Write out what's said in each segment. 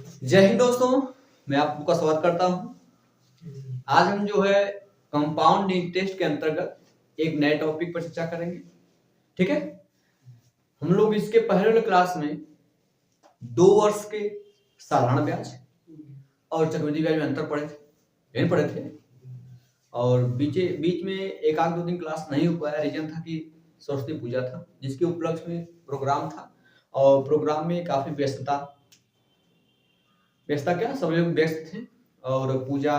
जय हिंद दोस्तों, मैं आपका स्वागत करता हूं। आज हम जो है कंपाउंड इंटरेस्ट के अंतर्गत एक नए टॉपिक पर चर्चा करेंगे। ठीक है, हम लोग इसके पहले वाले क्लास में 2 वर्ष के साधारण ब्याज और चक्रवृद्धि ब्याज में अंतर पढ़े थे और बीच में एक आध दो दिन क्लास नहीं हो पाया। रीजन था कि सरस्वती पूजा था, जिसके उपलक्ष्य में प्रोग्राम था और प्रोग्राम में काफी व्यस्तता क्या सब लोग व्यस्त थे। और पूजा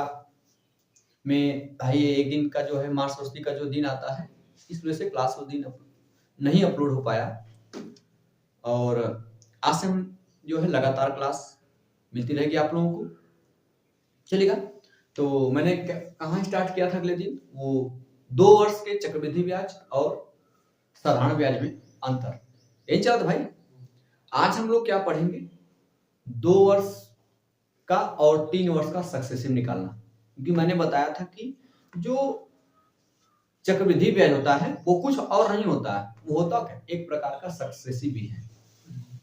में भाई एक दिन का जो है माँ सरस्वती का जो दिन आता है, इस वजह से क्लास वो दिन नहीं अपलोड हो पाया। और आज से हम जो है लगातार क्लास मिलती रहेगी आप लोगों को, चलेगा। तो मैंने कहाँ स्टार्ट किया था अगले दिन, वो 2 वर्ष के चक्रवृद्धि ब्याज और साधारण ब्याज में अंतर, यही चल भाई। आज हम लोग क्या पढ़ेंगे, 2 वर्ष का और 3 वर्ष का सक्सेसिव निकालना। क्योंकि मैंने बताया था कि जो चक्रवृद्धि ब्याज होता है वो कुछ और नहीं होता है, वो होता है एक प्रकार का सक्सेसिव भी है,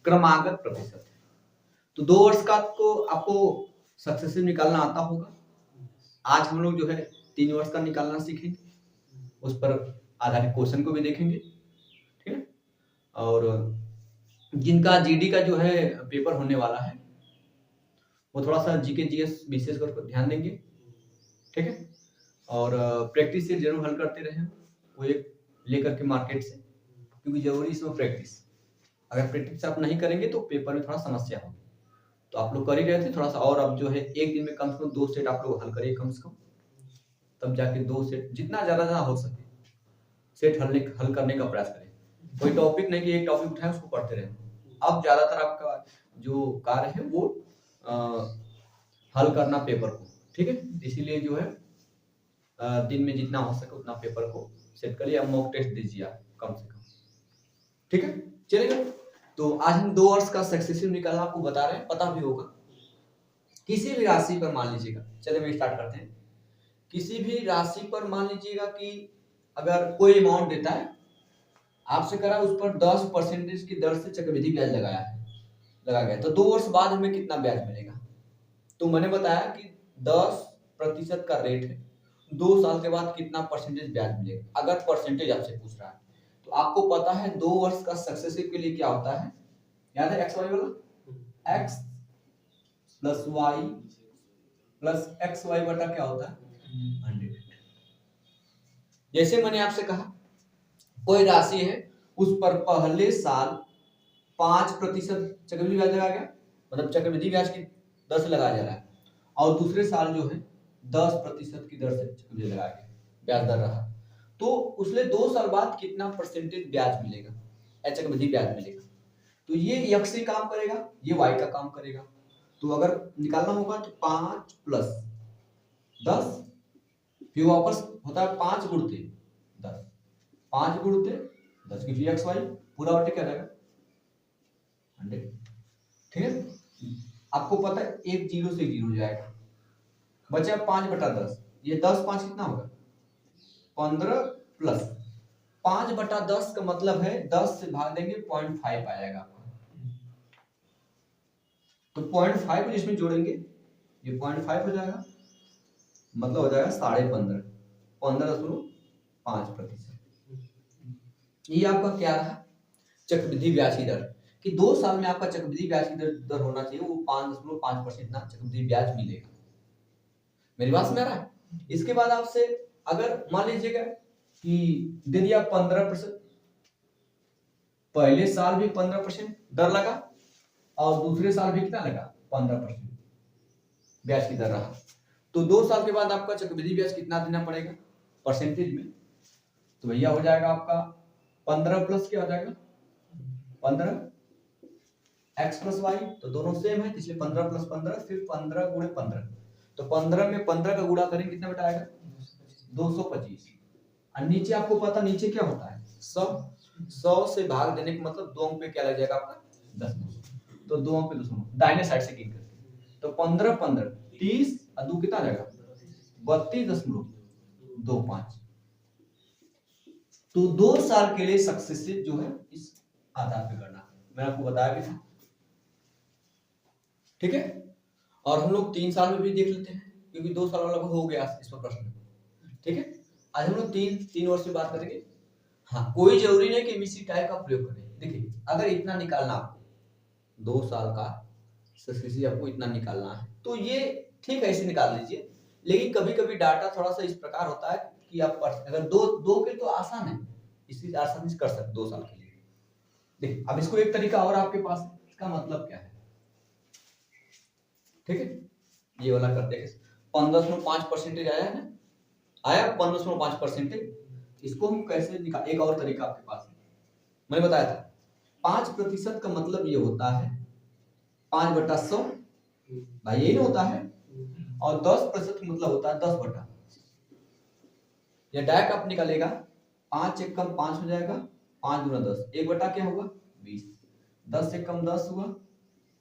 क्रमागत प्रतिशत है। तो 2 वर्ष का तो आपको सक्सेसिव निकालना आता होगा। आज हम लोग जो है 3 वर्ष का निकालना सीखेंगे, उस पर आधारित क्वेश्चन को भी देखेंगे। ठीक है, और जिनका जीडी का जो है पेपर होने वाला है वो थोड़ा सा जीके जीएस विशेष कर ध्यान देंगे। ठीक है, और प्रैक्टिस से जरूर हल करते रहे, वो एक लेकर के मार्केट से, क्योंकि जरूरी इसमें प्रैक्टिस। अगर प्रैक्टिस आप नहीं करेंगे तो पेपर में थोड़ा समस्या होगी। तो आप लोग कर ही रहे थे थोड़ा सा, और अब जो है एक दिन में कम से कम 2 सेट आप लोग हल करिए कम से कम, तब जाके 2 सेट जितना ज्यादा हो सके सेट हल करने का प्रयास करें। कोई टॉपिक नहीं कि एक टॉपिक उठाए उसको पढ़ते रहे। अब ज्यादातर आपका जो कार्य है वो हल करना पेपर को। ठीक है, इसीलिए जो है दिन में जितना हो सके उतना पेपर को सेट करिए, मॉक टेस्ट दीजिए आप कम से कम। ठीक है, चलेगा। तो आज हम 2 वर्ष का सक्सेसिव निकालना आपको बता रहे हैं, पता भी होगा। किसी भी राशि पर मान लीजिएगा, चलिए मैं स्टार्ट करते हैं। किसी भी राशि पर मान लीजिएगा कि अगर कोई अमाउंट देता है आपसे, करा उस पर 10% की दर से चक्रवृद्धि ब्याज लगा गया, तो 2 वर्ष बाद हमें कितना ब्याज मिलेगा। तो मैंने बताया कि 10% का रेट है, 2 साल के बाद कितना परसेंटेज ब्याज मिलेगा। अगर परसेंटेज आपसे पूछ रहा है तो आपको पता है 2 वर्ष का सक्सेसिव के लिए क्या होता है, याद है एक्स वाई वाला, X plus Y plus X Y बटा क्या होता है 100। जैसे मैंने आपसे कहा कोई राशि है, उस पर पहले साल 5% चक्रवृद्धि ब्याज लगा गया, मतलब चक्रवृद्धि ब्याज की दर से लगाया जा रहा है, और दूसरे साल जो है 10% की दर से चक्रवृद्धि लगा गया, ब्याज दर रहा, तो उसने 2 साल बाद कितना परसेंटेज ब्याज मिलेगा, चक्रवृद्धि ब्याज मिलेगा। तो ये एक्स से काम करेगा, ये वाई का काम करेगा। तो अगर निकालना होगा तो 5 प्लस 10, फिर वापस होता है 5 गुणते 10, 5 गुणते 10 की फिर एक्स वाई पूरा बटे क्या रहेगा 100। ठीक है, आपको पता है एक जीरो से जीरो जाएगा, बचा 5/10। ये 10 5 कितना होगा 15 प्लस 5/10 का मतलब है 10 से भाग देंगे 0.5 आएगा आपका। तो 0.5 जिसमें जोड़ेंगे ये 0.5 हो जाएगा, मतलब हो जाएगा 15.5, 15.5%। ये आपका क्या रहा चक्रवृद्धि ब्याज की दर, कि 2 साल में आपका चक्रवृद्धि ब्याज की दर होना चाहिए वो 5.5% ना चक्रवृद्धि ब्याज मिलेगा। मेरी बात समझ रहा है। इसके बाद आपसे अगर मान लीजिएगा कि दे दिया 15%, पहले साल भी 15% दर लगा और दूसरे साल भी कितना लगा 15% ब्याज की दर रहा, तो 2 साल के बाद आपका चक्रवृद्धि ब्याज कितना देना पड़ेगा परसेंटेज में। तो भैया हो जाएगा आपका 15 प्लस क्या हो जाएगा 15 एक्स प्लस वाई, तो दोनों सेम है इसलिए 15 प्लस 15 फिर 15 गुणे 15, तो 15 में 15 का गुणा करेंगे कितना बेटा आएगा 225। और नीचे आपको पता नीचे क्या होता है 100 से भाग देने का मतलब 2 अंक पे क्या लग जाएगा आपका 10, तो 2 अंक पे 200 दाहिने साइड से गिन करके, तो 15 15 30 और 2 कितना आ जाएगा 32.25। तो 2 साल के लिए सक्सेसिव जो है इस आधार पे करना, मैं आपको बताया भी था। ठीक है, और हम लोग 3 साल में भी देख लेते हैं, क्योंकि 2 साल वाला हो गया इस पर प्रश्न। ठीक है, आज हम लोग तीन वर्ष की बात करेंगे। हाँ, कोई जरूरी नहीं कि इसी टाइप का प्रयोग करें। देखिए, अगर इतना निकालना आपको 2 साल का सक्सेसिव आपको इतना निकालना है तो ये ठीक है, इसे निकाल लीजिए। लेकिन कभी कभी डाटा थोड़ा सा इस प्रकार होता है कि आप अगर दो के तो आसान है, इसी आसानी से कर सकते 2 साल के लिए। देखिए, अब इसको एक तरीका और आपके पास है, इसका मतलब क्या है। ठीक है, ये वाला करते हैं। 15.5% आया है ना, आया 15.5%। इसको हम कैसे निकाल, एक और तरीका आपके पास है, मैंने बताया था 5% का मतलब ये होता है 5/100, भाई यही ना होता है। और 10% मतलब होता है 10/, या डायरेक्ट आप निकालेगा 5 एक कम 5 हो जाएगा, 5 गुना 10, 1/, क्या हुआ 20, 10 से कम 10 हुआ,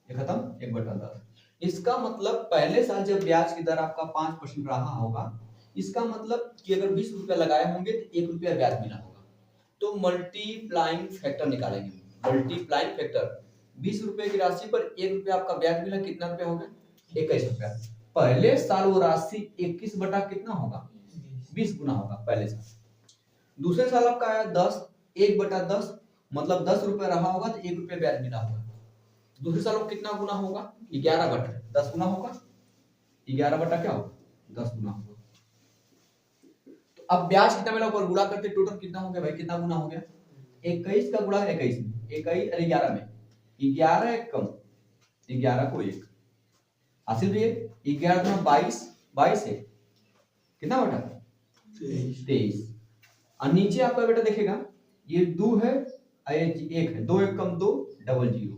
ये खत्म 1/10। इसका मतलब पहले साल जब ब्याज की दर आपका 5% रहा होगा, इसका मतलब कि अगर 20 रुपया लगाए होंगे तो 1 रुपया ब्याज मिला होगा। तो मल्टीप्लाइंग फैक्टर निकालेंगे, मल्टीप्लाइंग फैक्टर 20 रुपए की राशि पर 1 रुपया आपका ब्याज मिला, कितना रुपया होगा 21 रुपया। पहले साल वो राशि 21 बटा कितना होगा 20 गुना होगा पहले साल। दूसरे साल आपका आया 10, 1/10, मतलब 10 रुपया रहा होगा तो 1 रुपया ब्याज मिला होगा। दूसरे साल में कितना गुना होगा 11/10 गुना होगा, 11 क्या होगा 10 गुना होगा। तो अब ब्याज कितना मिला ऊपर गुणा करते टोटल कितना हो गया भाई, कितना गुना हो गया 21 का गुणा 21 में, 21 अरे 11 में, 11 एक कम 11 को 1 हासिल भी है, 11 गुना 22, 22 है कितना बेटा 23। और नीचे आपका बेटा देखेगा ये 2 है, 1 है, 2 एक कम 2, डबल 0।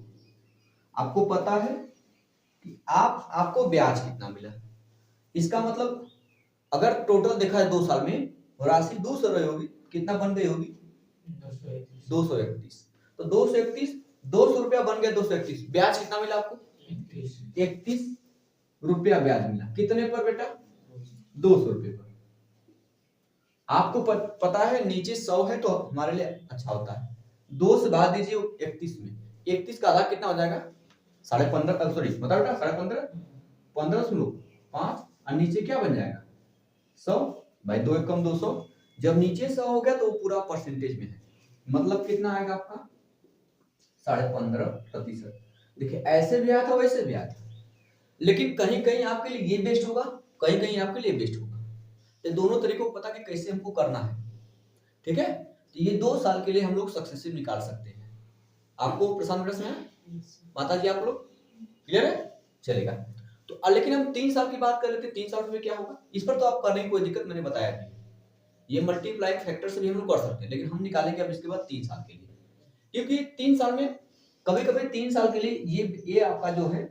आपको पता है कि आपको ब्याज कितना मिला, इसका मतलब अगर टोटल देखा है 2 साल में राशि 200 रही होगी, कितना बन गई होगी 231। तो 231, 200 रुपया बन गया 231, ब्याज कितना मिला आपको 31 रुपया ब्याज मिला, कितने पर बेटा 200 रुपये पर। आपको पता है नीचे 100 है तो हमारे लिए अच्छा होता है, 2 से भाग दीजिए 31 में, 31 का आधा कितना हो जाएगा 15.5, सॉरी बता बेटा 15.5, 15 सुनो 5 और नीचे क्या बन जाएगा 100, भाई 2 एकम 200। जब नीचे 100 हो गया तो वो पूरा परसेंटेज में है, मतलब कितना आएगा आपका 15.5%। देखिए ऐसे भी आया था वैसे भी आया था, लेकिन कहीं कहीं आपके लिए ये बेस्ट होगा, कहीं कहीं आपके लिए बेस्ट होगा। ये दोनों तरीकों को पता कि कैसे हमको करना है। ठीक है, तो ये 2 साल के लिए हम लोग सक्सेसिव निकाल सकते हैं। आपको प्रश्न है माता जी, आप लोग क्लियर है चलेगा। तो लेकिन हम 3 साल की बात कर लेते हैं, 3 साल में क्या होगा इस पर तो आप करने की कोई दिक्कत मैंने बताया नहीं, ये मल्टीप्लाइंग फैक्टर से भी हम लोग कर सकते हैं, लेकिन हम निकालेंगे अब इसके बाद 3 साल के लिए, क्योंकि 3 साल में कभी कभी 3 साल के लिए ये आपका जो है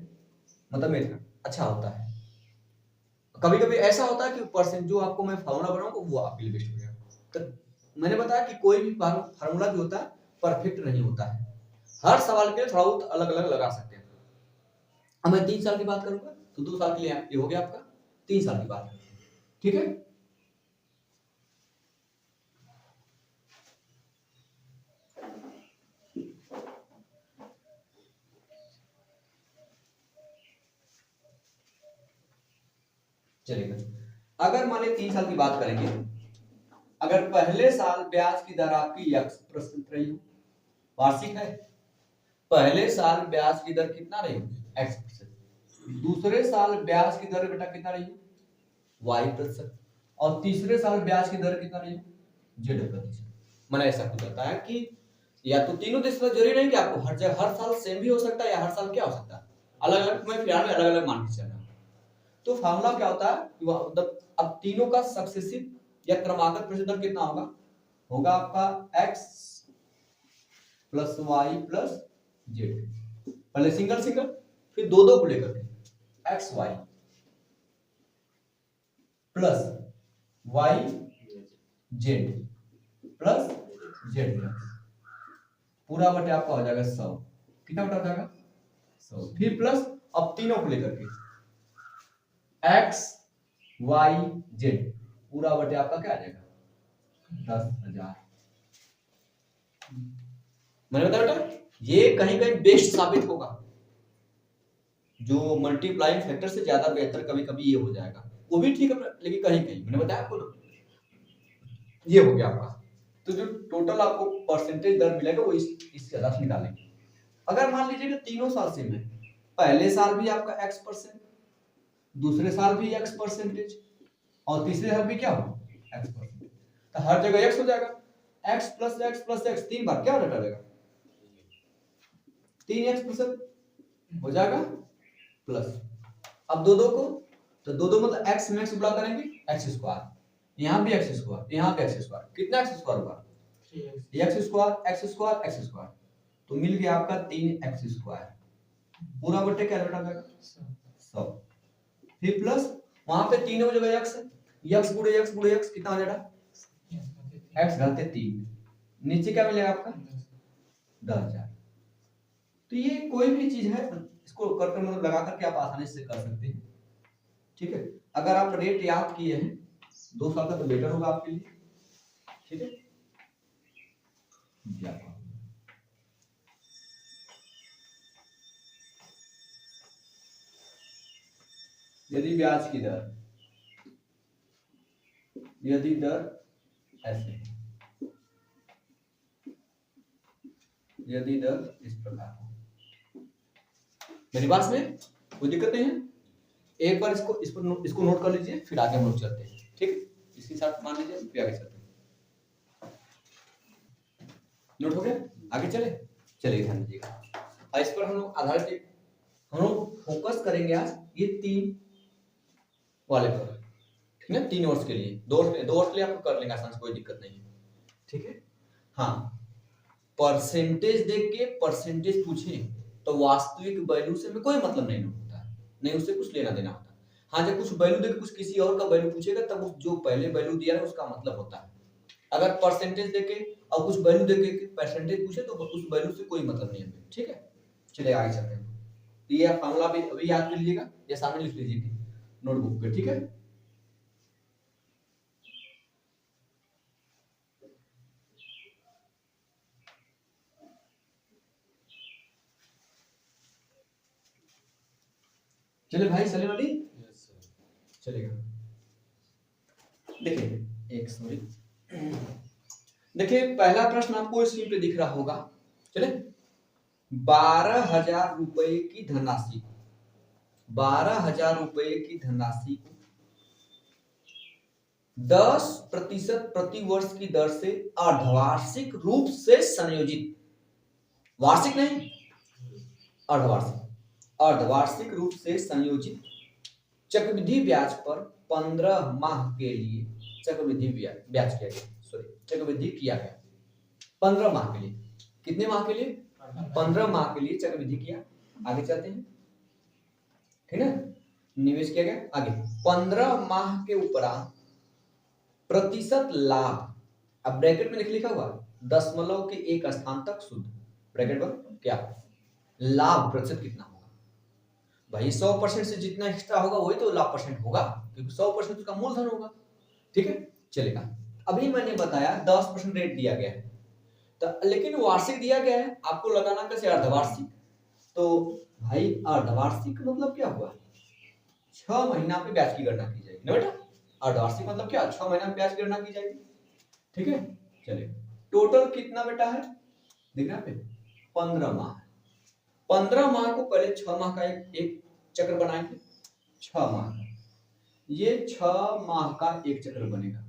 मतलब मेथड अच्छा होता है। कभी कभी ऐसा होता है कि परसेंट जो आपको मैं फार्मूला बनाऊंगा वो आपके लिए बेस्ट हो जाएगा। तो मैंने बताया कि कोई भी फार्मूला जो होता है परफेक्ट नहीं होता है, हर सवाल के लिए थोड़ा बहुत अलग अलग लगा सकते हैं। अब मैं 3 साल की बात करूंगा तो 2 साल के लिए ये हो गया आपका, 3 साल की बात, ठीक है। चलेगा, अगर मान लीजिए 3 साल की बात करेंगे, अगर पहले साल ब्याज की दर आपकी x% रही हो, वार्षिक है, पहले साल ब्याज की दर कितना रही x%, दूसरे साल ब्याज की दर बेटा कितना रही y%, और तीसरे साल ब्याज की दर कितना रही z%। मैंने ऐसा कुछ बताया कि या तो तीनों तीसरा जरूरी नहीं कि आपको हर जगह हर साल सेम भी हो सकता है, या हर साल क्या हो सकता है अलग अलग, मैं फिलहाल में अलग अलग मान के चल रहा हूं। तो फार्मूला क्या होता है मतलब अब तीनों का सक्सेसिव या क्रमागत प्रतिशत दर कितना होगा आपका x plus y plus z, पहले सिंगल सिंगल फिर दो दो को लेकर के X Y plus Y Z plus Z पूरा बटे आपका हो जाएगा 100, कितना बटा हो जाएगा 100, फिर प्लस अब तीनों को लेकर के एक्स वाई जेड पूरा बटे आपका क्या आ जाएगा 10,000। मैंने बताया बेटा ये कहीं कहीं बेस्ट साबित होगा, जो मल्टीप्लाइंग फैक्टर से ज्यादा बेहतर कभी कभी ये हो जाएगा, वो भी ठीक है, लेकिन कहीं कहीं मैंने बताया आपको ना, ये हो गया आपका। तो जो टोटल आपको परसेंटेज दर मिलेगा वो इसके आधार से निकालेंगे। अगर मान लीजिए कि तीनों साल सेम है, पहले साल भी आपका x%, दूसरे साल भी x%, और तीसरे साल भी क्या हो x%, तो हर जगह x हो जाएगा। x plus x plus x 3 बार क्या हो जाएगा, 3x हो जाएगा प्लस। अब दो दो को, तो दो दो मतलब x में x गुणा करेंगे x स्क्वायर, यहाँ भी x स्क्वायर, यहाँ पे x स्क्वायर, कितना x स्क्वायर होगा, x square x square x square, तो मिल गया आपका 3x स्क्वायर, पूरा बटे क्या बेटा जाएगा 100। फिर प्लस वहां पे तीनों जगह x है, x गुणे x कितना हो जाएगा x घाते 3, नीचे क्या मिलेगा आपका 10,000। तो ये कोई भी चीज है इसको करके मतलब लगा करके आप आसानी से कर सकते हैं, ठीक है। अगर आप रेट याद किए हैं 2 साल का तो बेटर होगा आपके लिए, ठीक है। यदि ब्याज की दर, यदि दर ऐसे, यदि दर इस प्रकार हो, मेरी बात में कोई दिक्कत नहीं है। एक बार इसको नोट कर लीजिए, फिर आगे हम लोग चलते हैं, ठीक। इसके साथ मान लीजिए फिर आगे चलते हैं। नोट हो गया, आगे चले, चलिए ध्यान दीजिएगा। इस पर हम लोग आधारित हम लोग फोकस करेंगे आज ये 3 वाले पर, ठीक है। 3 वर्ष के लिए, 2 वर्ष के लिए आपको कर लेंगे आसान से, कोई दिक्कत नहीं है, ठीक है। हाँ, परसेंटेज देख के परसेंटेज पूछे तो वास्तविक वैल्यू से में कोई मतलब नहीं होता है, नहीं उससे कुछ लेना देना होता है। हाँ, जब कुछ वैल्यू देके कुछ किसी और का वैल्यू पूछेगा तब उस जो पहले वैल्यू दिया है उसका मतलब होता है। अगर परसेंटेज देके और कुछ वैल्यू देके परसेंटेज पूछे तो उस वैल्यू से कोई मतलब नहीं है, ठीक है। चलिए आगे चलते हैं। तो ये फॉर्मूला भी अभी याद कर लीजिएगा, ये सामने लिख लीजिए नोटबुक पे, ठीक है। चलिए भाई, चले वाली चलेगा। देखिए एक सॉरी, देखिए पहला प्रश्न आपको स्क्रीन पे दिख रहा होगा। चले, 12,000 रुपए की धनराशि, 12,000 रुपए की धनराशि को 10% प्रति वर्ष की दर से अर्धवार्षिक रूप से संयोजित, वार्षिक नहीं अर्धवार्षिक, अर्धवार्षिक रूप से संयोजित चक्रवृद्धि ब्याज पर 15 माह के लिए चक्रवृद्धि ब्याज किया गया, सॉरी चक्रवृद्धि किया गया 15 माह के लिए। कितने माह के लिए, 15 माह के लिए चक्रवृद्धि किया। आगे चलते हैं, ठीक है। निवेश किया गया, आगे 15 माह के उपरांत प्रतिशत लाभ, अब ब्रैकेट में लिखा हुआ 0.1 स्थान तक शुद्ध, ब्रैकेट बंद, क्या लाभ प्रतिशत कितना होगा भाई, 100% से जितना एक्स्ट्रा होगा वही तो लाभ परसेंट होगा, क्योंकि 100% उसका मूलधन होगा, ठीक है। चलेगा, अभी मैंने बताया 10% रेट दिया गया है, तो लेकिन वार्षिक दिया गया है, आपको लगाना कैसे अर्धवार्षिक। तो भाई अर्धवार्षिक मतलब क्या हुआ, 6 महीना पे ब्याज की गणना की जाएगी ना बेटा। अर्धवार्षिक मतलब क्या, 6 महीना ब्याज की गणना की जाएगी, ठीक है। चलिए टोटल कितना बेटा है, दिख रहा है 15 माह, 15 माह को पहले 6 माह का एक चक्र बनाएंगे, 6 माह का, ये 6 माह का एक चक्र बनेगा।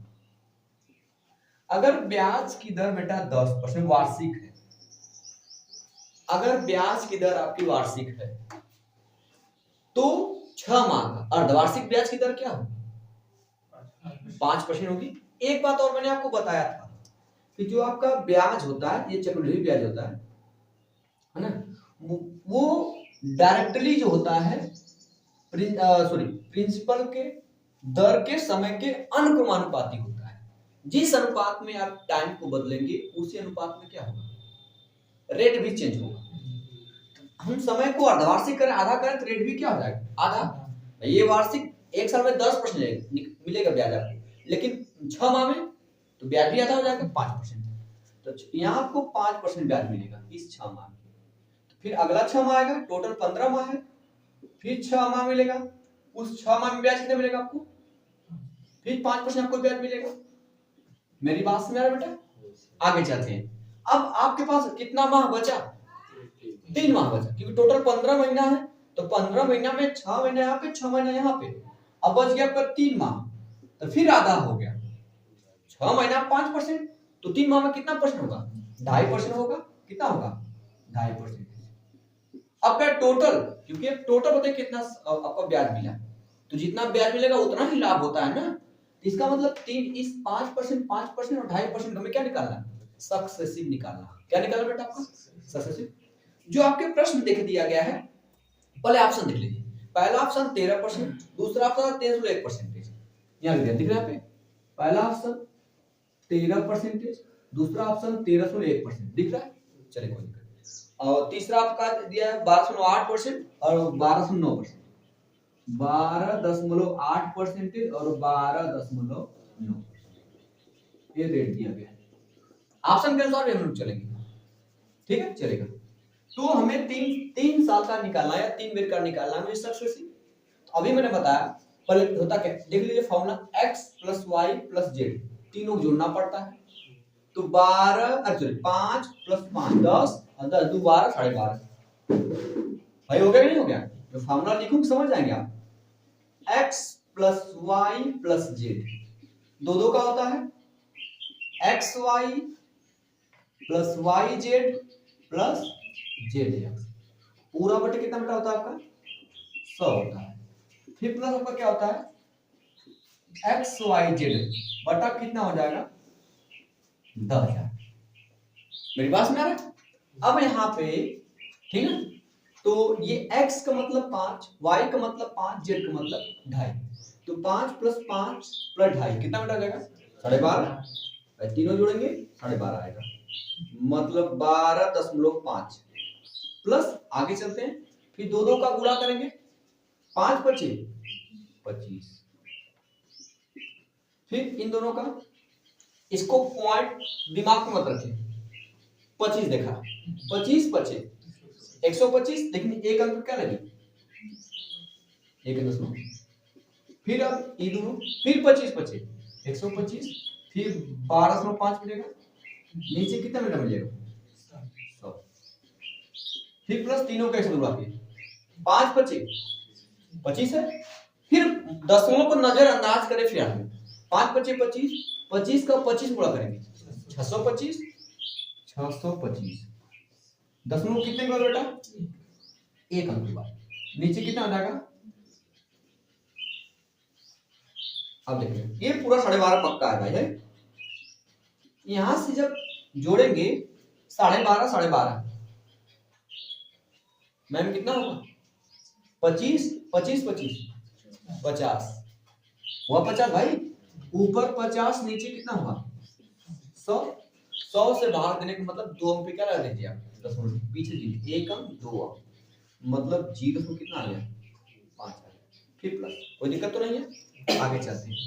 अगर ब्याज की दर बेटा 10% वार्षिक है, अगर ब्याज की दर आपकी वार्षिक है तो 6 माह का अर्धवार्षिक ब्याज की दर क्या होगी, 5% होगी। एक बात और मैंने आपको बताया था कि जो आपका ब्याज होता है, ये चक्रवृद्धि ब्याज होता है ना, वो डायरेक्टली जो होता है प्रिंसिपल के दर के समय के अनुक्रमानुपाती होता है। जिस अनुपात में आप टाइम को बदलेंगे उसी अनुपात में क्या होगा, रेट भी चेंज होगा। हम समय को अर्धवार्षिक करें, आधा करें तो रेट भी क्या हो जाएगा, आधा। ये वार्षिक एक साल में 10% मिलेगा ब्याज आपको, लेकिन 6 माह में तो ब्याज भी आधा हो जाएगा 5%। तो यहाँ आपको 5% ब्याज मिलेगा इस 6 माह में। फिर अगला 6 माह आएगा, टोटल 15 माह है, फिर 6 माह मिलेगा, उस 6 माह में ब्याज कितना मिलेगा आपको, फिर 5% आपको ब्याज मिलेगा। मेरी बात समझ आ रहा है बेटा? आगे चलते हैं। अब आपके पास कितना माह बचा, 3 माह बचा, क्योंकि टोटल 15 महीना है, तो 15 महीना में 6 महीना यहाँ पे, 6 महीना यहाँ पे, अब बच गया आपका 3 माह, तो फिर आधा हो गया। 6 महीना 5%, तो 3 माह में कितना परसेंट होगा, 2.5% होगा। कितना होगा, 2.5%। अब क्या टोटल, क्योंकि टोटल बताइए कितना आपका ब्याज मिला, तो जितना ब्याज मिलेगा उतना ही लाभ होता है ना। इसका मतलब 3 इस 5%, 5% और 2.5% हमें क्या निकालना, सक्सेसिव निकालना। क्या निकालना बेटा आपको, सक्सेसिव। जो आपके प्रश्न देख दिया गया है, पहले ऑप्शन देख लीजिए। पहला ऑप्शन 13%, दूसरा ऑप्शन 13.1%। यहाँ दिख रहा है पे, पहला ऑप्शन 13%, दूसरा ऑप्शन 13.1% दिख रहा है। चलिए कोई दिक्कत नहीं। और तीसरा आपका दिया है 12.8% और 12.9%, 12.8% और 12.9%, ये रेट दिया गया है। ऑप्शन के अनुसार हम लोग चलेंगे, ठीक है, चलेगा। तो हमें तीन साल का निकालना है या 3 बेर का निकालना है सक्सेसिव। अभी मैंने बताया, पहले होता क्या, देख लीजिए फॉर्मूला x + y + z, तीनों को जोड़ना पड़ता है। तो 5 + 5 10 और 10 2 12 12.5 भाई, हो गया कि नहीं हो गया? जो फॉर्मूला लिखूंगा समझ जाएंगे आप। x + y + z, दो का होता है xy + yz + zx, पूरा बटे कितना बेटा होता है आपका, 100 होता है। फिर प्लस आपका क्या होता है, xyz बटा कितना हो जाएगा, 10,000। मेरी बात में आ रहा है? अब यहाँ पे ठीक है, तो ये x का मतलब 5, y का मतलब 5, z का मतलब 2.5, तो 5 + 5 + 2.5 कितना बेटा जाएगा, 12.5। तीनों जोड़ेंगे 12.5 आएगा, मतलब 12.5 प्लस, आगे चलते हैं, फिर दो का गुणा करेंगे, 5 × 5 = 25, फिर इन दोनों का, इसको पॉइंट दिमाग में मत रखें, 25 देखा, 25 25 125, लेकिन एक अंक क्या लगी, 1.5, फिर अब ये दोनों, फिर 25 25 125, फिर 12.5 मिलेगा, नीचे कितना मिलेगा 100, फिर प्लस तीनों कैसे जुड़ा के 5 25 25 है, फिर दशमलव को नजरअंदाज करें, फिर आगे 5 25 25 25 का 25 गुणा करेंगे 625 625, दशमलव कितने का बेटा, एक अंक बाद, नीचे कितना आ जाएगा। अब देखिए ये पूरा 12.5 पक्का है भाई है, यहां से जब जोड़ेंगे 12.5 12.5 मैम कितना होगा, 25 25 25 50 हुआ 50 भाई, ऊपर 50 नीचे कितना हुआ 100, 100 से भाग देने का मतलब 2 अंक पे क्या लगा दीजिए आप, दशमलव पीछे दीजिए, एक अंक 2 अंक, मतलब 0 कितना आ गया 5 आ गया, फिर प्लस, कोई दिक्कत तो नहीं है। आगे चलते हैं।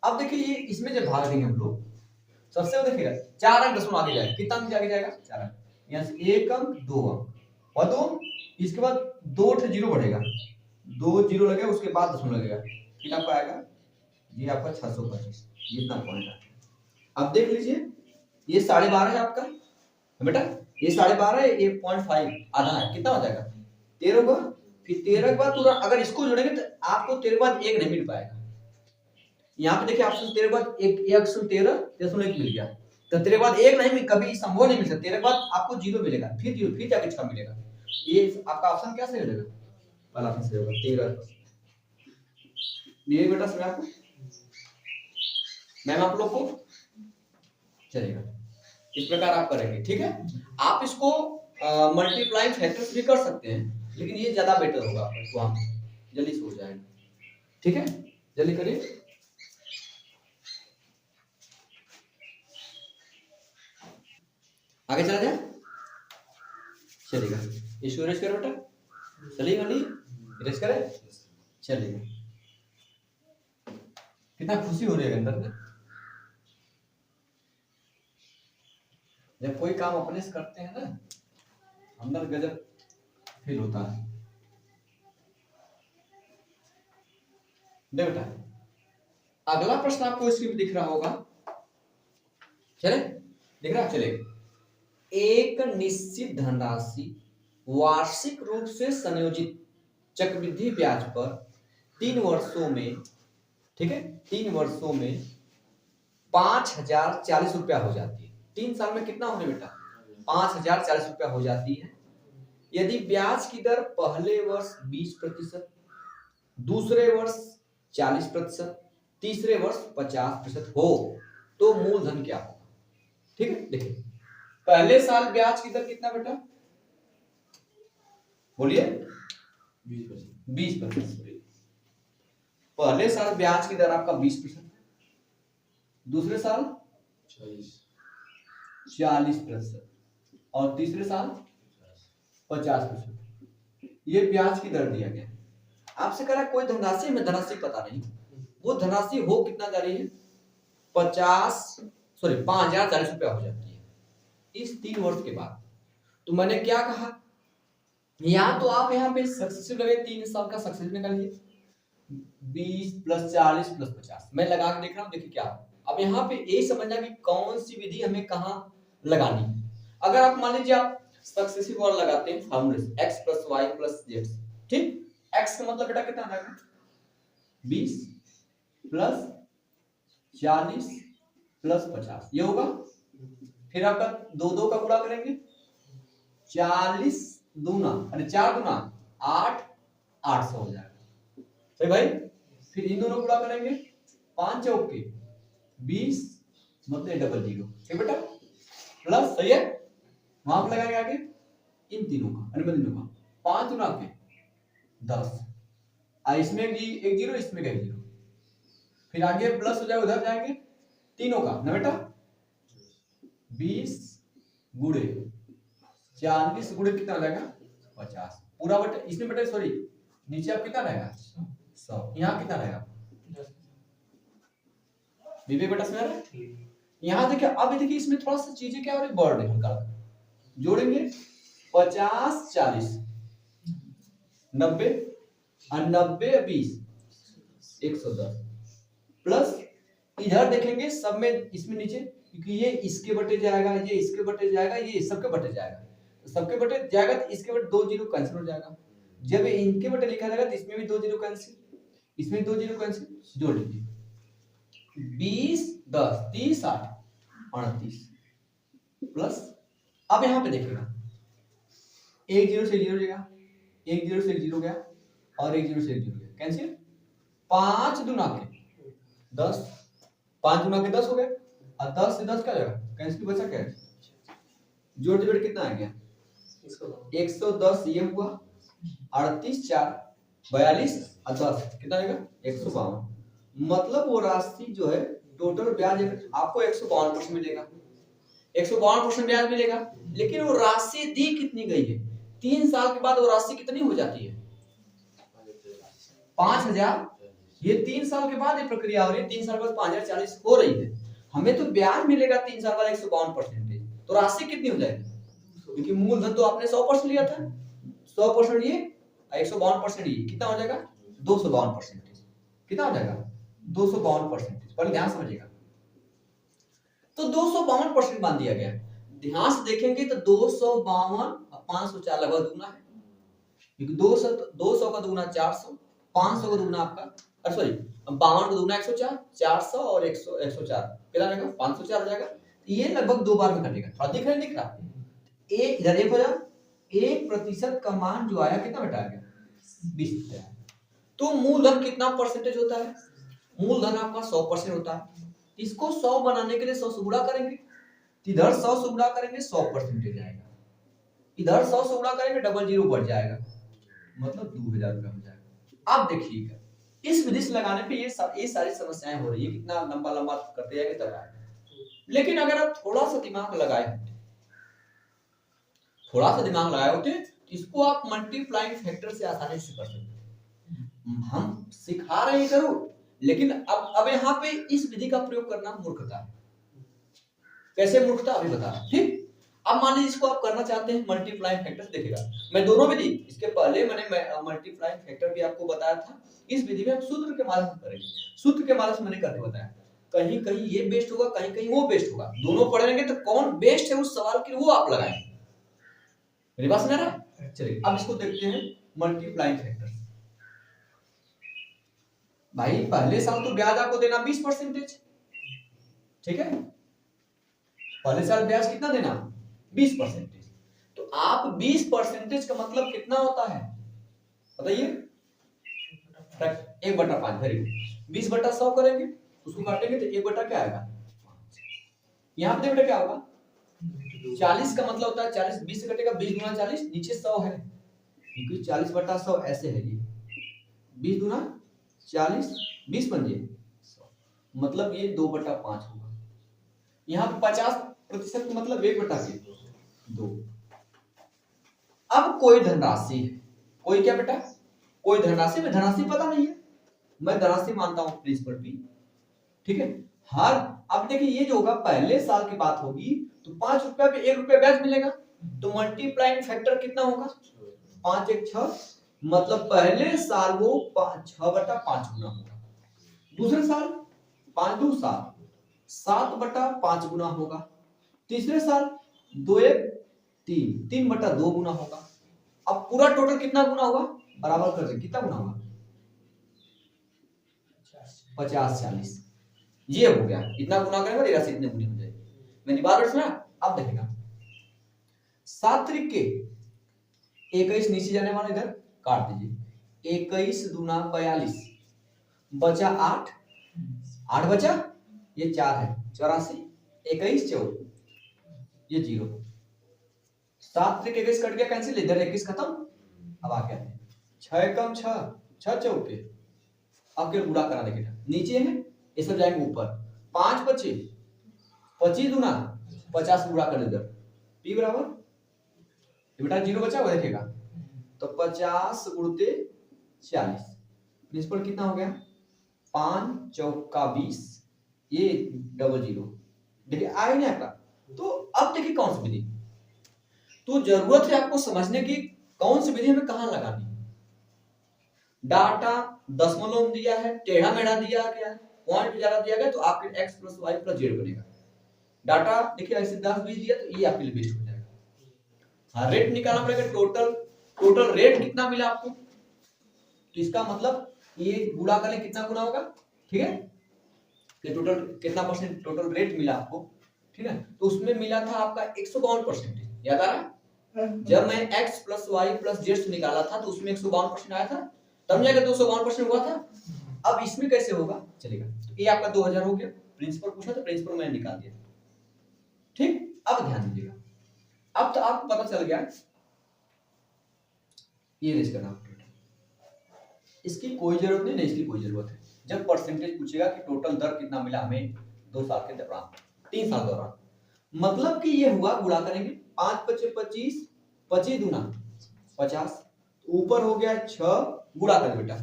अब देखिए ये इसमें जब भाग देंगे हम लोग, सबसे देखिएगा 4 अंक दशमलव आगे जाएगा, कितना अंक आगे जाएगा 4 अंक, यहाँ से 1 अंक 2 अंक और 2, इसके बाद 2 0 बढ़ेगा, 2 0 लगेगा, उसके बाद दशमलव लगेगा, फिर आपको आएगा ये आपका 625, जितना पॉइंट है। अब देख लीजिए ये 12.5 है आपका बेटा, ये 12.5 है, ये 0.5 आधा है, कितना हो जाएगा 13 हुआ, फिर 13 के बाद पूरा अगर इसको जोड़ेंगे तो आपको 13 के बाद 1 नहीं मिल पाएगा। यहाँ पे देखिए ऑप्शन 13 के बाद एक ऑप्शन 13.1 मिल गया, तो 13 के बाद 1 नहीं, कभी संभव नहीं मिल सकता, 13 के बाद आपको 0 मिलेगा, फिर 0 फिर जाके 6 मिलेगा, ये आपका ऑप्शन क्या सही हो जाएगा, पहला ऑप्शन सही होगा 13। ये बेटा समझ आपको, मैम आप लोग को चलेगा, इस प्रकार आप करेंगे, ठीक है। आप इसको मल्टीप्लाई फैक्टर्स भी कर सकते हैं, लेकिन ये ज्यादा बेटर होगा आपको, वहां जल्दी से हो जाएगा, ठीक है, जल्दी करिए। आगे चला जाए, चलेगा, इसको इरेज करो बेटा, चलिएगा नहीं इरेज करें, चलिए, कितना खुशी हो रही है अंदर में जब कोई काम अपने से करते हैं ना, अंदर गजब फील होता है। दे बेटा, अगला प्रश्न आपको स्क्रीन पे दिख रहा होगा, चले दिख रहा, चले। एक निश्चित धनराशि वार्षिक रूप से संयोजित चक्रवृद्धि ब्याज पर 3 वर्षों में, ठीक है, 3 वर्षों में 5040 रुपया हो जाती है। 3 साल में कितना होने बेटा? 5040 रुपया हो जाती है। यदि ब्याज की दर पहले वर्ष 20%, दूसरे वर्ष 40%, तीसरे वर्ष 50% हो तो मूलधन क्या होगा? ठीक है, देखिए पहले साल ब्याज की दर कितना बेटा? बोलिए 20%। पहले साल ब्याज की दर आपका 20%, दूसरे साल 40% और तीसरे साल 50%। ये ब्याज की दर दिया गया। आपसे कह रहा है कोई धनराशि, में धनराशि पता नहीं, वो धनराशि हो कितना जा रही है? 5040 रुपया हो जाती है इस 3 वर्ष के बाद। तो मैंने क्या कहा, या तो आप यहाँ पे सक्सेसिव लगे, 3 साल का सक्सेसिव निकालिए, 20 + 40 + 50 मैं लगा के देख रहा हूँ, देखिए क्या। अब यहाँ पे यही समझना कि कौन सी विधि हमें कहाँ लगानी है। अगर आप मान लीजिए आप सक्सेसिव वाला लगाते हैं फॉर्मूले से, x + y + z, ठीक। x का मतलब बेटा कितना आएगा? 20 + 40 + 50 ये होगा। फिर आपका 2 का गुणा करेंगे, 40 दूना, अरे 4 दूना 8, 800 हो जाएगा, सही भाई। फिर इन दोनों गुणा करेंगे, 5 चौके 20 मतलब 00, ठीक बेटा, प्लस, सही है। वहां पर लगाएंगे आगे इन तीनों का, अनुबंध तीनों का, 5 गुना के 10, इसमें एक 0, इसमें का 0, फिर आगे प्लस हो जाए, उधर जाएंगे तीनों का ना बेटा, 20 गुणे 40 गुणे कितना हो जाएगा? 50 पूरा बेटा। इसमें बेटा सॉरी नीचे आप कितना रहेगा? 100, यहाँ कितना रहेगा? विवेक बेटा समझ रहे? यहाँ देखिए, अब देखिए इसमें थोड़ा सा चीजें क्या हो रही, बढ़ रही हल्का जोड़ेंगे, 50 40 90 और 90 20 110 प्लस इधर देखेंगे सब में, इसमें नीचे, क्योंकि ये इसके बटे जाएगा, ये इसके बटे जाएगा, ये सबके बटे जाएगा, तो सबके बटे जाएगा तो इसके बटे 2 0 कैंसिल हो जाएगा। जब इनके बटे लिखा जाएगा तो इसमें भी 2 0 कैंसिल, इसमें 2 0 कैंसिल, जोड़ लीजिए 20 10 30 60 38 प्लस। अब यहाँ पे देखिएगा, 1 0 से 0 गया, 1 0 से 0 गया और 1 0 से 0 गया, कैंसिल। 5 दूना के 10, 5 दूना के 10 हो गए, और 10 से 10 क्या जाएगा, कैंसिल, बचा क्या? जोड़ जोड़ कितना आ गया? 110 ये हुआ, 38 4 42 और 10 कितना आएगा? 152। मतलब वो राशि जो है टोटल ब्याज आपको 152% मिलेगा, 152% ब्याज मिलेगा। लेकिन वो राशि दी कितनी गई है? 3 साल के बाद वो राशि कितनी हो जाती है? 5000। ये 3 साल के बाद ये प्रक्रिया हो रही है, 3 साल बाद 5040 हो रही है। हमें तो ब्याज मिलेगा 3 साल बाद 152%, तो राशि कितनी हो जाएगी? क्योंकि मूलधन तो आपने 100% लिया था, 100% ये 152% ये कितना हो जाएगा? 252%। कितना हो जाएगा? 252%। पर ध्यान समझिएगा, तो 252% मान दिया गया। ध्यान से देखेंगे तो 252 और 504 लगभग दुगना है, क्योंकि 200 का दुगना 400, 500 का दुगना आपका, सॉरी 52 का दुगना 104, 400 और 104 कितना रहेगा? 504 हो जाएगा। ये लगभग 2 बार में कटेगा, थोड़ा दिख रहा है। एक इधर एक हो जाए, 1% का मान जो आया कितना बेटा आ गया? 20%। तो मूलधन कितना परसेंटेज होता है? मूलधन आपका 100% होता है। इसको 100 बनाने के लिए 100 से गुणा करेंगे, इधर 100 से गुणा करेंगे 100% आएगा, इधर 100 से गुणा करेंगे 00 बढ़ जाएगा, मतलब 2000 रुपया हो जाएगा। अब देखिएगा इस विधि से लगाने पे ये सारी समस्याएं हो रही है, कितना लंबा लंबा करते जाएंगे तब आएगा। लेकिन अगर आप थोड़ा सा दिमाग लगाए होते, इसको आप मल्टीप्लाइंग फैक्टर से आसानी से कर सकते। हम सिखा रहे हैं जरूर, लेकिन अब यहाँ पे इस विधि का प्रयोग करना मूर्खता है। कैसे मूर्खता, अभी बता रहा हूं, ठीक। अब मान लीजिए इसको आप करना चाहते हैं मल्टीप्लाइंग फैक्टर्स, देखिएगा मैं दोनों विधि, इसके पहले मैंने मल्टीप्लाइंग फैक्टर भी आपको बताया था, इस विधि में हम सूत्र के माध्यम से करेंगे। सूत्र के माध्यम से मैंने करके बताया, कहीं कहीं ये बेस्ट होगा, कहीं कहीं वो बेस्ट होगा, दोनों पढ़ेंगे तो कौन बेस्ट है उस सवाल के लिए वो आप लगाएंगे। मेरी बात समझ रहा है? चलिए अब इसको देखते हैं मल्टीप्लाइंग फैक्टर। भाई पहले साल तो ब्याज आपको देना 20%, ठीक है, पहले साल ब्याज कितना देना 20%। तो आप 20% का मतलब कितना होता है बताइए, 1/5, वेरी गुड। 20/100 करेंगे, उसको काटेंगे तो 1/ क्या आएगा, यहाँ पे बेटा क्या होगा 40 का मतलब होता है 40, 20 से कटेगा 20 गुना 40, नीचे 100 है, क्योंकि 40/100 ऐसे है, ये 20 गुना 40, 20 बन गए 100, मतलब ये 2/5 होगा। यहाँ 50% मतलब 1/2। अब कोई धनराशि है, कोई क्या बेटा, कोई धनराशि में धनराशि पता नहीं है, मैं धनराशि मानता हूं प्रिंसिपल पी, ठीक है। हर अब देखिए ये जो होगा पहले साल की बात होगी तो 5 रुपया पे 1 रुपया ब्याज मिलेगा, तो मल्टीप्लाइंग फैक्टर कितना होगा 5 1 6, मतलब पहले साल वो 6/5 गुना होगा, दूसरे साल 5 2 7, 7/5 गुना होगा, तीसरे साल 2 1 3, 3/2 गुना होगा। अब पूरा टोटल कितना गुना होगा बराबर कर दे, कितना गुना होगा 50 40, ये हो गया, इतना गुना करेंगे राशि इतने गुनी हो जाएगी। मेरी बात सुना? अब देखिएगा 7 त्रिक के 21 नीचे जाने वाला इधर काट दीजिए, 21 दूना 42, बचा 8, 8 बचा ये 4 है 84, 21 4, ये 0, 7 त्रिक 21 कट गया कैंसिल, इधर 21 खत्म। अब आ गया 6 कम 6, 6 चौके, अब क्या गुणा करा देखिए नीचे है ये सब जाएंगे ऊपर, 5 बचे 25 दूना 50 गुणा कर इधर, p बराबर बेटा 0 बचा हुआ देखिएगा, तो 50 गुणते 40, प्रिंसिपल कितना हो गया 5 चौका 20, ये डबल 0, देखिए आया नहीं आपका। तो अब देखिए कौन सी विधि, तो जरूरत है आपको समझने की कौन सी विधि हमें कहां लगानी है। डाटा दशमलव दिया है, टेढ़ा मेढ़ा दिया गया है, पॉइंट ज्यादा दिया गया तो आपके x + y + z बनेगा। डाटा देखिए ऐसे 10 20 दिया तो ये आपके लिए बेस्ट हो जाएगा। हाँ रेट निकालना पड़ेगा, टोटल रेट कितना मिला आपको, तो इसका मतलब ये गुणा करें कितना गुना होगा, ठीक है, कि टोटल कितना % टोटल रेट मिला आपको, ठीक है, तो उसमें मिला था आपका 152%, याद आ रहा है जब मैं x + y + z से निकाला था तो उसमें 152% आया था, तब जाके 252% हुआ था। अब इसमें कैसे होगा चलेगा, तो ये आपका 2000 हो गया, प्रिंसिपल पूछा तो प्रिंसिपल मैंने निकाल दिया, ठीक। अब ध्यान दीजिएगा, अब तो आपको पता चल गया ये रेस करना, इसकी कोई जरूरत नहीं, इसकी कोई जरूरत है। जब परसेंटेज पूछेगा कि टोटल दर कितना मिला हमें 2 साल के दौरान, 3 साल दौरान, मतलब कि ये हुआ गुणा करेंगे 5 × 25, 25 दूना 50, ऊपर हो गया 6, गुणा कर बेटा,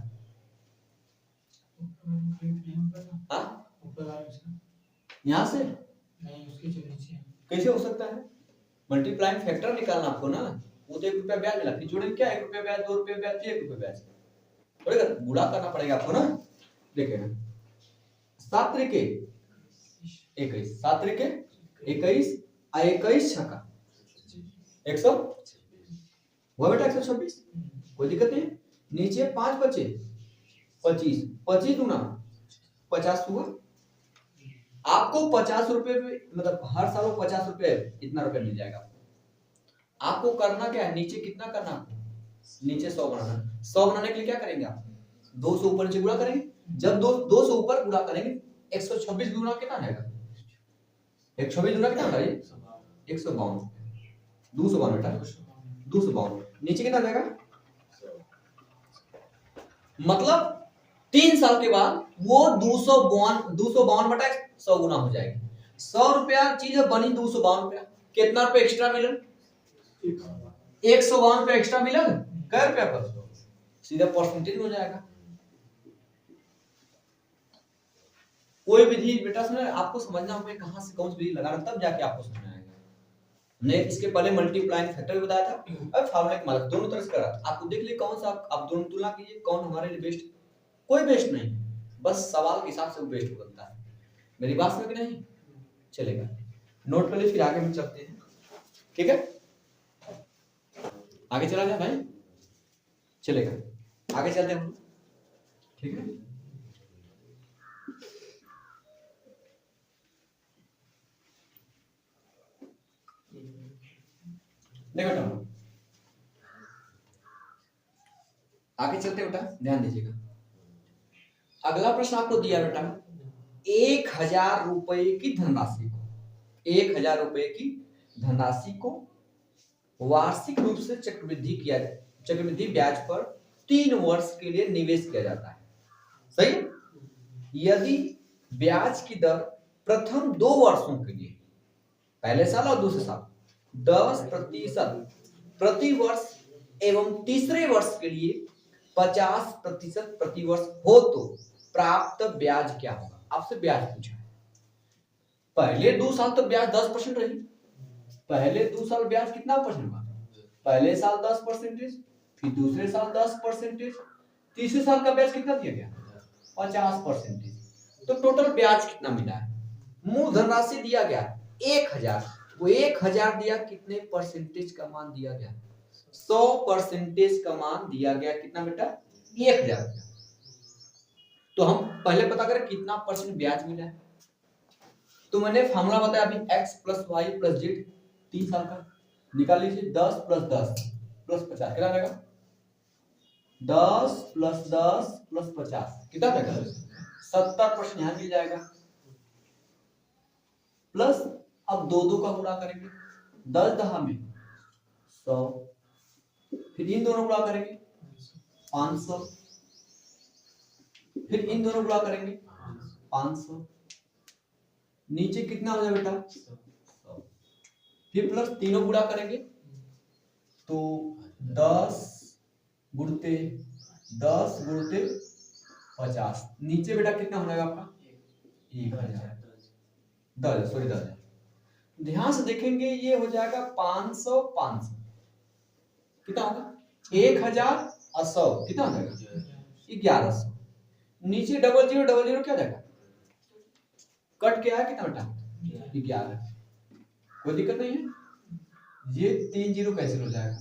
यहां से नहीं, उसके नीचे कैसे हो सकता है, मल्टीप्लाइंग फैक्टर निकालना आपको ना, वो तो 1 रुपया ब्याज मिला, फिर जोड़ेंगे क्या 1 रुपया ब्याज 2 रुपया ब्याज 1 रुपया ब्याज, पड़ेगा गुणा करना पड़ेगा आपको ना। देखिए 7 त्रिके 21, 7 त्रिके 21, 21 छक्का 100 हुआ बेटा 126, कोई दिक्कत नहीं। नीचे 5 बचे 25, 25 दूना 50 हुआ, आपको 50 रुपए पे मतलब हर साल 50 रुपए इतना रुपए मिल जाएगा आपको। आपको करना क्या है, नीचे कितना करना आपको, नीचे 100 बनाना, 100 बनाने के लिए क्या करेंगे आप 200 ऊपर नीचे गुणा करेंगे, जब 200 ऊपर गुणा करेंगे 126 गुना कितना आएगा, 126 गुना कितना होता है 152, 252 बेटा 252, नीचे कितना जाएगा, मतलब 3 साल के बाद वो 252/100 गुना हो जाएगी। 100 रुपया चीज बनी 252 रुपया, कितना रुपया एक्स्ट्रा मिला 152 रुपया एक्स्ट्रा मिला, कै रुपया पर सीधा परसेंटेज हो जाएगा। कोई विधि बेटा सुने आपको समझना होगा कहां से कौन सी विधि लगाना, तब जाके आपको समझ में आएगा। हमने इसके पहले मल्टीप्लाइंग फैक्टर भी बताया था, अब फार्मूला के मालक दोनों तरह से करा। आपको देख लिए कौन सा आप दोनों तुलना कीजिए कौन हमारे लिए बेस्ट। कोई बेस्ट नहीं, बस सवाल के हिसाब से वो बेस्ट बनता है। मेरी बात समझ नहीं चलेगा, नोट कर लीजिए, फिर आगे हम चलते हैं। ठीक है, आगे चला जाए भाई, चलेगा, आगे चलते हैं। ठीक है, देखो बेटा, आगे चलते बेटा, ध्यान दीजिएगा। अगला प्रश्न आपको दिया बेटा, 1000 रुपए की धनराशि को, 1000 रुपए की धनराशि को वार्षिक रूप से चक्रवृद्धि ब्याज पर 3 वर्ष के लिए निवेश किया जाता है। सही। यदि ब्याज की दर प्रथम 2 वर्षों के लिए, पहले साल और दूसरे साल 10% प्रति वर्ष एवं तीसरे वर्ष के लिए 50% प्रति वर्ष हो तो प्राप्त ब्याज क्या होगा? आपसे ब्याज पूछा है। पहले 2 साल तो ब्याज 10% रही। पहले 2 साल ब्याज कितना परसेंट हुआ? पहले साल 10%, फिर दूसरे साल 10%, तीसरे साल का ब्याज कितना दिया गया? 50%। तो टोटल ब्याज कितना मिला है? मूल धनराशि दिया गया 1000, वो 1000 दिया, कितने परसेंटेज का मान दिया गया? 100% का मान दिया गया। कितना बेटा? 1000। तो हम पहले पता करें कितना परसेंट ब्याज मिला है। तो मैंने फार्मूला बताया अभी, x + y + z 3 साल का निकाल लीजिए। 10 + 10 + 50 कितना रहेगा? 10 + 10 + 50 कितना रहेगा? 70% यहाँ मिल जाएगा। प्लस अब 2 का गुणा करेंगे, 10 10 में 100, फिर इन दोनों गुणा करेंगे 500, फिर इन दोनों गुणा करेंगे 500, नीचे कितना हो जाएगा बेटा? 100, फिर प्लस तीनों गुणा करेंगे तो 10 गुणते 10 गुणते 50, नीचे बेटा कितना हो जाएगा आपका? 1000। 10,000 ध्यान से देखेंगे, ये हो जाएगा 500 500 कितना होगा? 1000 और 100 कितना हो जाएगा? 1100। नीचे 00 क्या जाएगा? कट क्या है? कितना बेटा? 11। कोई दिक्कत नहीं है, ये 3 0 कैंसिल हो जाएगा।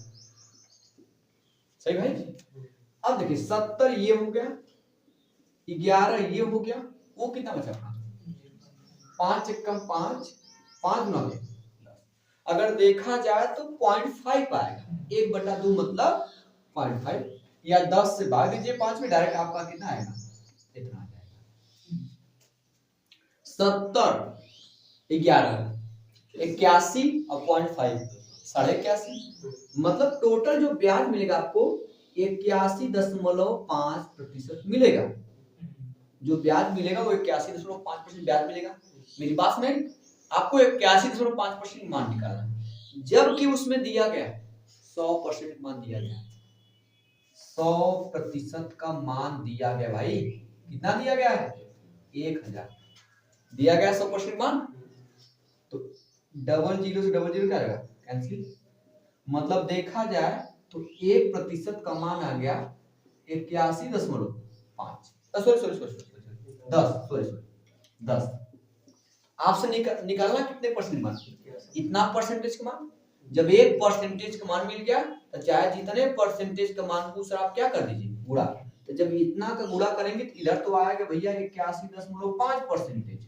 सही भाई। अब देखिए 70 ये हो गया, 11 ये हो गया, वो कितना बचा? 5 × 5 5 गुना 10। अगर देखा जाए तो 0.5 आएगा। 1/2 मतलब 0.5, या 10 से भाग दीजिए 5 में, डायरेक्ट आपका कितना आएगा? इतना आ जाएगा। 70 11 81 और 0.5 81, मतलब टोटल जो ब्याज मिलेगा आपको 81.5% मिलेगा। जो ब्याज मिलेगा वो 81.5% ब्याज मिलेगा। मेरी बात में आपको 81.5% मान निकालना है, जबकि उसमें दिया गया 100% मान दिया गया, 100% का मान दिया गया भाई। कितना दिया गया है? 1000 दिया गया 100% मान, तो 00 से 00 क्या रहेगा? कैंसिल। मतलब देखा जाए तो 1% का मान आ गया 81.5, सॉरी 10। आपसे निकालना कितने परसेंट मान? इतना परसेंटेज का मान। जब 1% का मान मिल गया तो चाहे जितने परसेंटेज का मान पूछ आप क्या कर दीजिए? गुणा। तो जब इतना का गुणा करेंगे तो इधर तो आएगा भैया 81.5%।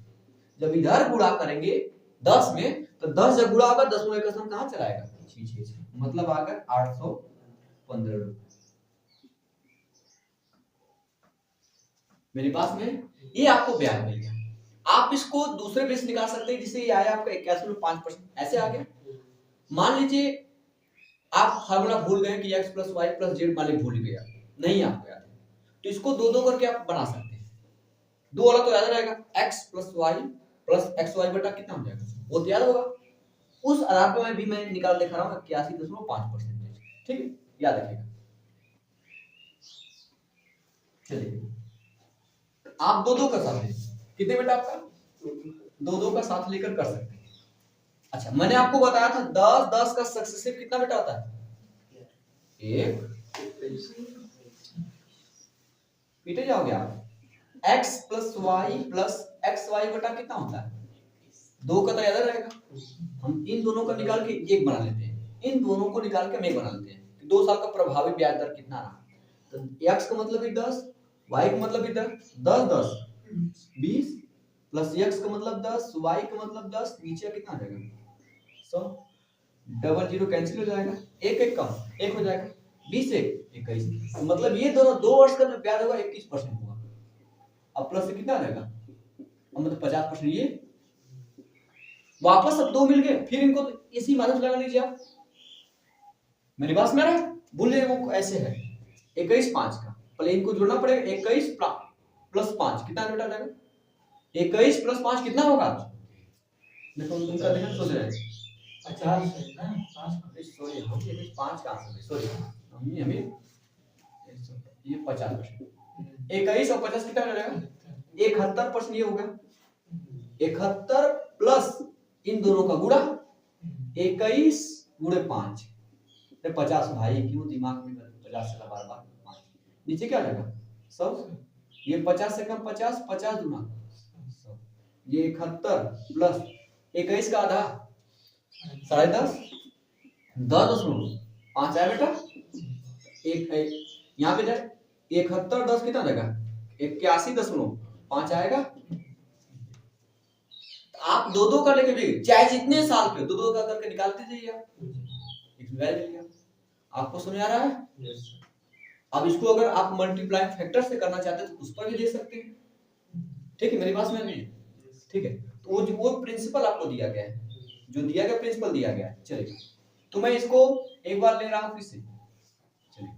जब इधर गुणा करेंगे 10 में तो 10 जब गुणा होगा 10 में कसम कहां चलाएगा? 6, मतलब आ गया 815 रुपए। मेरी पास में ये आपको ब्याज मिल गया। आप इसको दूसरे बेस निकाल सकते हैं, जिससे ये आया आपका 81.5%। ऐसे आ गया। मान लीजिए आप फार्मूला भूल गए कि x + y + z, मान लीजिए भूल गए, नहीं आपको याद है, तो इसको 2 करके आप बना सकते हैं। 2 वाला तो याद रहेगा, x + y + xy बटा कितना हो जाएगा? वो तो याद होगा। उस आधार पर मैं भी निकाल दिखा रहा हूँ 81.5%। ठीक है, याद रखिएगा। चलिए आप 2 का साथ लीजिए। कितने बेटा आपका? 2 का साथ लेकर कर सकते हैं। अच्छा, मैंने आपको बताया था 10 का सक्सेसिव कितना बेटा होता है? एक। पीटे जाओगे आप। x plus Y plus X Y बटा कितना होता है? 2 का तो याद रहेगा। हम इन दोनों का निकाल के एक बना लेते हैं, इन दोनों को निकाल के हम एक बना लेते हैं। 2 साल का प्रभावी ब्याज दर कितना रहा? तो x का मतलब 10, y का मतलब 10 10 20 प्लस x का मतलब 10, y का मतलब 10, नीचे कितना आ जाएगा? 100। डबल जीरो कैंसिल हो जाएगा, एक एक कम, एक हो जाएगा, 20 एक 21। तो मतलब ये दोनों 2 वर्ष का जो ब्याज होगा 21% होगा। अब प्लस से कितना आ जाएगा? मतलब 50%। ये वापस अब 2 मिल गए, फिर इनको तो इसी माइनस लगा लीजिए आप। मेरी बात में आ रहा है? भूल जाइए, वो ऐसे है 21 5 का, पहले इनको जोड़ना पड़ेगा। 21 प्लस 5 कितना बेटा जाएगा? 21 प्लस 5 कितना होगा? देखो उनका देखो सोच रहे हैं 50 है ना, 5 सॉरी हम ये 5 का आंसर है, सॉरी हमें ये 50%। 21 और 50 कितना हो जाएगा? 71% ये होगा। 71 प्लस इन दोनों का गुणा 21 गुणे 5, 50। भाई क्यों दिमाग में 50 से बार बार 5 नीचे क्या आ जाएगा? सब ये 50 से कम 50, 50 गुना 100, ये 71 प्लस 21 का आधा 10.5, 10.5 आया बेटा। एक यहाँ पे जाए 71 10 कितना जाएगा? 81.5 आएगा। आप दो दो कर लेके भी चाहे जितने साल पे दो दो का करके निकालते जाइए आप। आपको समझ आ रहा है? अब इसको अगर आप मल्टीप्लाई फैक्टर से करना चाहते हैं तो उस पर भी दे सकते हैं। ठीक है, मेरी बात समझ में? ठीक है, तो वो प्रिंसिपल आपको दिया गया है, जो दिया गया प्रिंसिपल दिया गया है। चलिए, तो मैं इसको एक बार ले रहा हूं फिर से। चलिए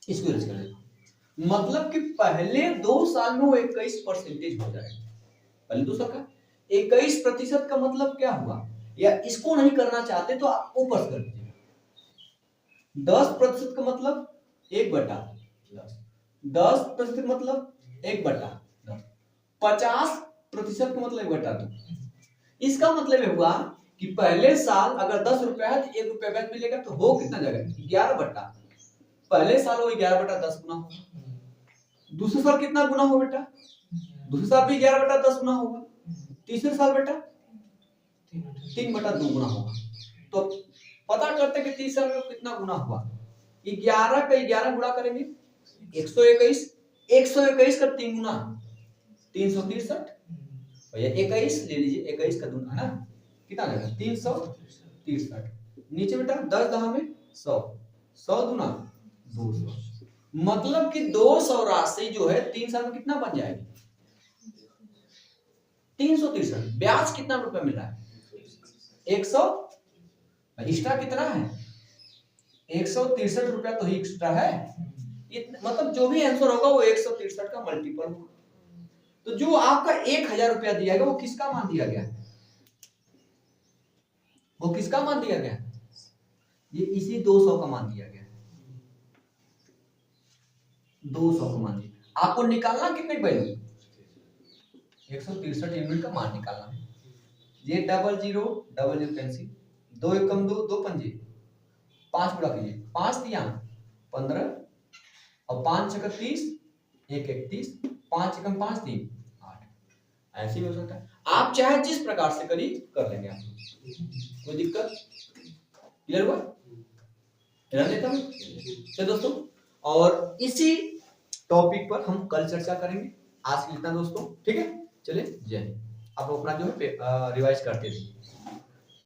इसको यूज करें, मतलब कि पहले 2 साल में वो 21% हो जाएगा। पहले 2 साल का 21% का मतलब क्या हुआ? या इसको नहीं करना चाहते तो आप ऊपर कर दीजिए। 10% का मतलब 1/10, 10% मतलब 1/10, 50% का मतलब 1/2। इसका मतलब हुआ कि पहले साल अगर 10 रुपया है तो 1 रुपया ब्याज मिलेगा, तो हो कितना जाएगा? 11/, पहले साल वो 11/10 गुना होगा। दूसरे साल कितना गुना होगा बेटा? दूसरे साल भी 11/10 गुना होगा। तीसरे साल बेटा 3/2 गुना होगा। तो पता करते कि तीसरे साल में कितना गुना हुआ। 11 का 11 गुना करेंगे 121, 121 का 3 गुना 363। भैया 21 ले लीजिए, 21 का दूना है ना, कितना आएगा? 363। नीचे बेटा 10 10 में 100, 100 दूना 200। मतलब कि 200 राशि जो है 3 साल में कितना बन जाएगी? 363। ब्याज कितना रुपए मिल रहा है? 100। एक्स्ट्रा कितना है? 163 रुपया तो ही एक्स्ट्रा है। मतलब जो भी आंसर होगा वो 163 का मल्टीपल होगा। तो जो आपका 1000 रुपया दिया गया वो किसका मान दिया गया? वो किसका मान दिया गया? ये इसी 200 का मान दिया गया। 200 का मान दिया। आपको निकालना कितने वैल्यू? 163 यूनिट का मान निकालना है। ये डबल जीरो कैंसिल, 2 एकम 2, 2 पंजे 5 गुणा कीजिए, 5 दिया 15 और 5 छक्का 30, 1 31, 5 एकम 5 3 8। ऐसे भी हो सकता है, आप चाहे जिस प्रकार से करिए कर लेंगे आप, कोई दिक्कत? क्लियर हुआ? तो दोस्तों, और इसी टॉपिक पर हम कल चर्चा करेंगे। आज के लिए इतना दोस्तों, ठीक है? चलिए जय हिंद। आप अपना जो है रिवाइज करते रहिए।